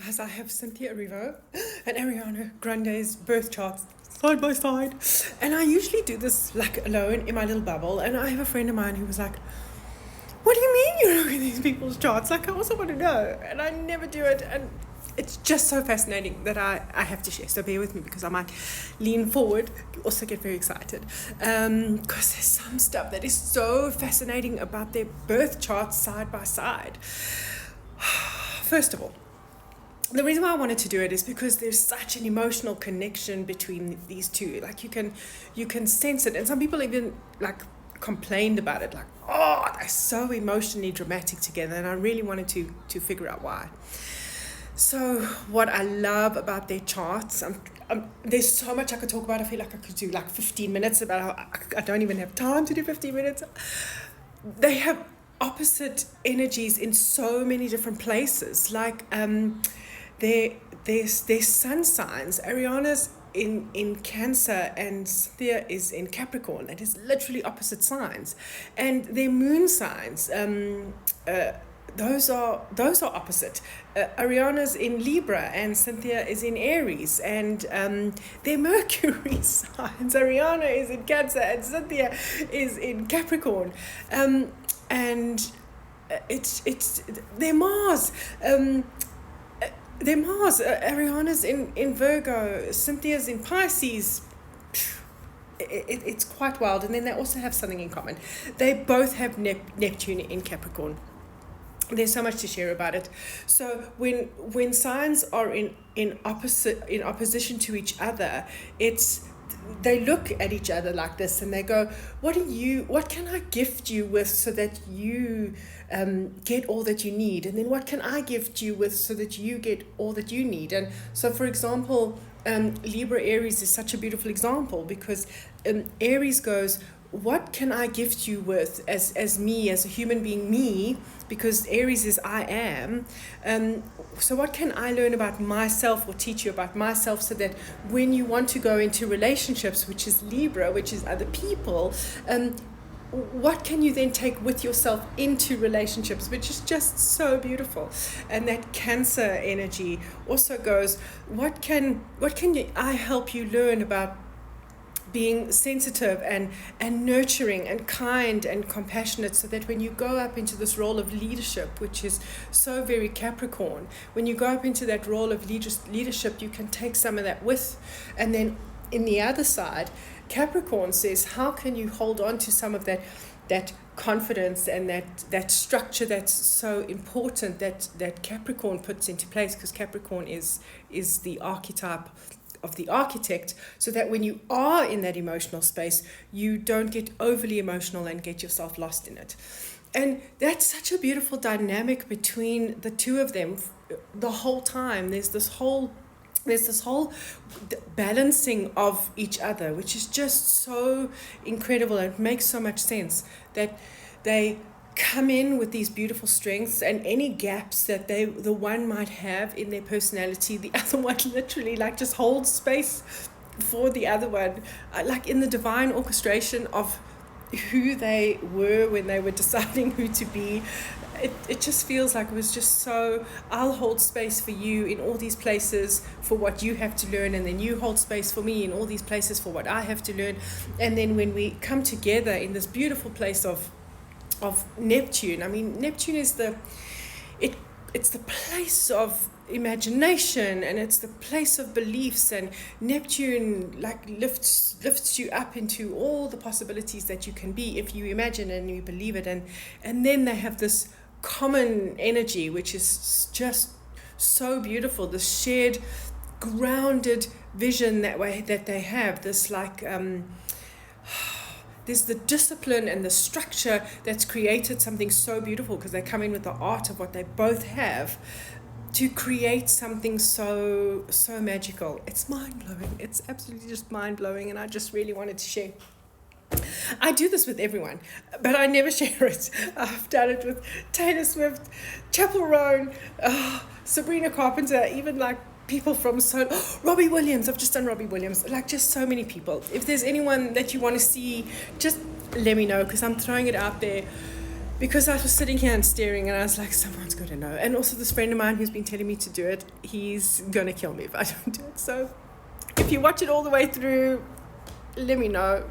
as I have Cynthia Erivo and Ariana Grande's birth charts side by side. And I usually do this like alone in my little bubble. And I have a friend of mine who was like, what do you mean you look at these people's charts? Like, I also want to know. And I never do it. And it's just so fascinating that I have to share. So bear with me because I might lean forward, also get very excited. Because there's some stuff that is so fascinating about their birth charts side by side. First of all, the reason why I wanted to do it is because there's such an emotional connection between these two. Like you can sense it, and some people even like complained about it, like, oh, they're so emotionally dramatic together, and I really wanted to figure out why. So what I love about their charts, there's so much I could talk about. I feel like I could do like 15 minutes about how I don't even have time to do 15 minutes. They have opposite energies in so many different places. Like their sun signs. Ariana's in Cancer and Shaer is in Capricorn. It is literally opposite signs. And their moon signs, those are opposite. Ariana's in Libra and Cynthia is in Aries, and their Mercury signs. Ariana is in Cancer and Cynthia is in Capricorn. And it's their Mars. Their Mars, Ariana's in Virgo, Cynthia's in Pisces. It's quite wild. And then they also have something in common. They both have Neptune in Capricorn. There's so much to share about it. So when signs are in opposition to each other, they look at each other like this and they go, what can I gift you with so that you get all that you need? And then what can I gift you with so that you get all that you need? And so, for example, Libra Aries is such a beautiful example because Aries goes, what can I gift you with as me, as a human being, me, because Aries is I am. So what can I learn about myself or teach you about myself so that when you want to go into relationships, which is Libra, which is other people, what can you then take with yourself into relationships, which is just so beautiful. And that Cancer energy also goes, what can I help you learn about being sensitive and nurturing and kind and compassionate, so that when you go up into this role of leadership, which is so very Capricorn, when you go up into that role of leadership, you can take some of that with. And then in the other side, Capricorn says, how can you hold on to some of that confidence and that structure that's so important that Capricorn puts into place, because Capricorn is the archetype of the architect, so that when you are in that emotional space, you don't get overly emotional and get yourself lost in it. And that's such a beautiful dynamic between the two of them the whole time. There's this whole balancing of each other, which is just so incredible. It makes so much sense that they come in with these beautiful strengths, and any gaps that the one might have in their personality, the other one literally like just holds space for the other one, like in the divine orchestration of who they were when they were deciding who to be. It just feels like it was just so, I'll hold space for you in all these places for what you have to learn, and then you hold space for me in all these places for what I have to learn. And then when we come together in this beautiful place of Neptune, I mean, Neptune is it's the place of imagination, and it's the place of beliefs, and Neptune like lifts you up into all the possibilities that you can be if you imagine and you believe it. And then they have this common energy, which is just so beautiful, this shared grounded vision that they have, this like there's the discipline and the structure that's created something so beautiful, because they come in with the art of what they both have to create something so magical. It's mind-blowing. It's absolutely just mind-blowing, and I just really wanted to share. I do this with everyone, but I never share it. I've done it with Taylor Swift, Chapel Roan, Sabrina Carpenter, even like people from Robbie Williams. I've just done Robbie Williams, like just so many people. If there's anyone that you want to see, just let me know, because I'm throwing it out there. because I was sitting here and staring, and I was like, someone's got to know. And also this friend of mine who's been telling me to do it, he's gonna kill me if I don't do it. So if you watch it all the way through, let me know.